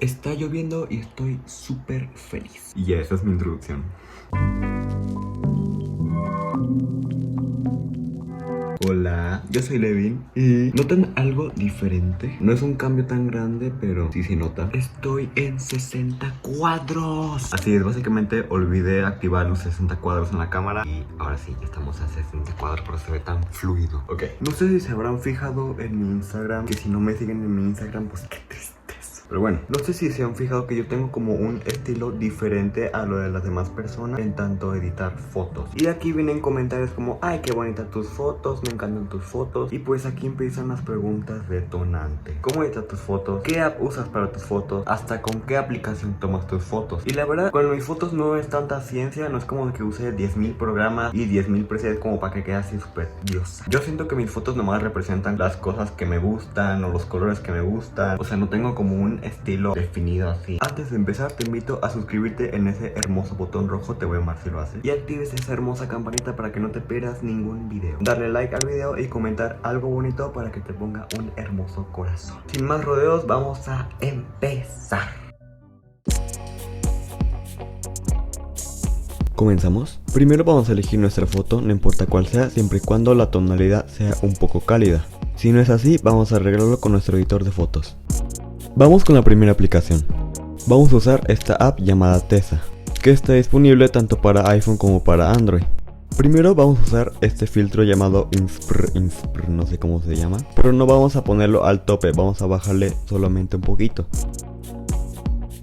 Está lloviendo y estoy súper feliz. Y esa es mi introducción. Hola, yo soy Levin y ¿notan algo diferente? No es un cambio tan grande, pero sí se nota. Estoy en 60 cuadros. Así es, básicamente olvidé activar los 60 cuadros en la cámara y ahora sí, ya estamos a 60 cuadros, pero se ve tan fluido. Ok, no sé si se habrán fijado en mi Instagram, que si no me siguen en mi Instagram, pues qué triste. Pero bueno, no sé si se han fijado que yo tengo como un estilo diferente a lo de las demás personas en tanto editar fotos. Y aquí vienen comentarios como, ay, qué bonitas tus fotos, me encantan tus fotos. Y pues aquí empiezan las preguntas detonantes. ¿Cómo editas tus fotos? ¿Qué app usas para tus fotos? ¿Hasta con qué aplicación tomas tus fotos? Y la verdad, con mis fotos no es tanta ciencia, no es como que use 10.000 programas y 10.000 presets como para que quede así súper diosa. Yo siento que mis fotos nomás representan las cosas que me gustan o los colores que me gustan. O sea, no tengo como un estilo definido así. Antes de empezar te invito a suscribirte en ese hermoso botón rojo, te voy a amar si lo haces, y actives esa hermosa campanita para que no te pierdas ningún video. Darle like al video y comentar algo bonito para que te ponga un hermoso corazón. Sin más rodeos, vamos a empezar. ¿Comenzamos? Primero vamos a elegir nuestra foto, no importa cuál sea, siempre y cuando la tonalidad sea un poco cálida. Si no es así, vamos a arreglarlo con nuestro editor de fotos. Vamos con la primera aplicación. Vamos a usar esta app llamada Tesa, que está disponible tanto para iPhone como para Android. Primero vamos a usar este filtro llamado Inspr, no sé cómo se llama, pero no vamos a ponerlo al tope, vamos a bajarle solamente un poquito.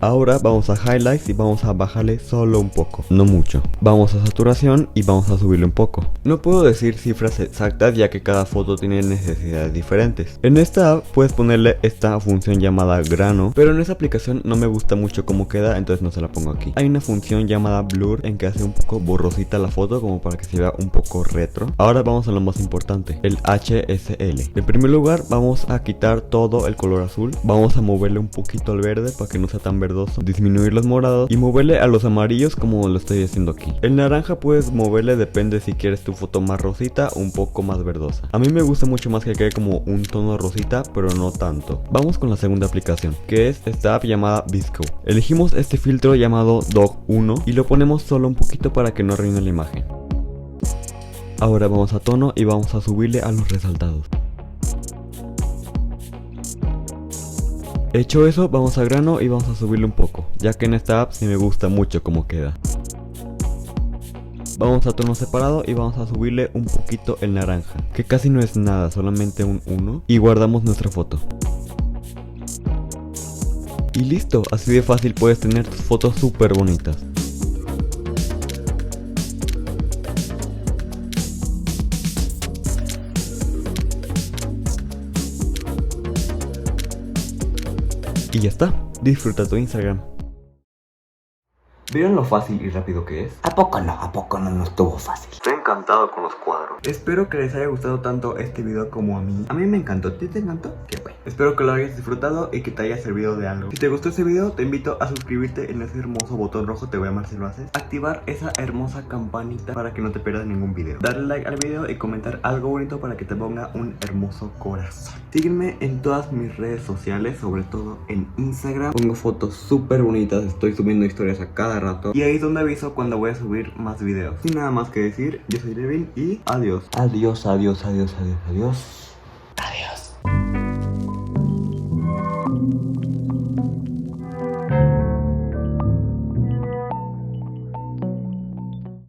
Ahora vamos a Highlights y vamos a bajarle solo un poco, no mucho. Vamos a Saturación y vamos a subirle un poco. No puedo decir cifras exactas ya que cada foto tiene necesidades diferentes. En esta app puedes ponerle esta función llamada grano, pero en esa aplicación no me gusta mucho cómo queda, entonces no se la pongo aquí. Hay una función llamada blur en que hace un poco borrosita la foto como para que se vea un poco retro. Ahora vamos a lo más importante, el HSL. En primer lugar vamos a quitar todo el color azul, vamos a moverle un poquito al verde para que no sea tan verdoso, disminuir los morados y moverle a los amarillos como lo estoy haciendo aquí. El naranja puedes moverle, depende si quieres tu foto más rosita o un poco más verdosa. A mí me gusta mucho más que quede como un tono rosita, pero no tanto. Vamos con la segunda aplicación, que es esta app llamada VSCO. Elegimos este filtro llamado Dog 1 y lo ponemos solo un poquito para que no arruine la imagen. Ahora vamos a tono y vamos a subirle a los resaltados. Hecho eso, vamos a grano y vamos a subirle un poco, ya que en esta app sí me gusta mucho cómo queda. Vamos a tono separado y vamos a subirle un poquito el naranja, que casi no es nada, solamente un 1, y guardamos nuestra foto. Y listo, así de fácil puedes tener tus fotos súper bonitas. Y ya está, disfruta tu Instagram. ¿Vieron lo fácil y rápido que es? ¿A poco no estuvo fácil? Estoy encantado con los cuadros. Espero que les haya gustado tanto este video como a mí. A mí me encantó, ¿te encantó? Qué bueno. Espero que lo hayas disfrutado y que te haya servido de algo. Si te gustó este video, te invito a suscribirte en ese hermoso botón rojo, te voy a amar si lo haces. Activar esa hermosa campanita para que no te pierdas ningún video. Darle like al video y comentar algo bonito para que te ponga un hermoso corazón. Sígueme en todas mis redes sociales, sobre todo en Instagram. Pongo fotos súper bonitas, estoy subiendo historias a cada rato y ahí es donde aviso cuando voy a subir más videos. Sin nada más que decir, yo soy Levin y adiós. Adiós.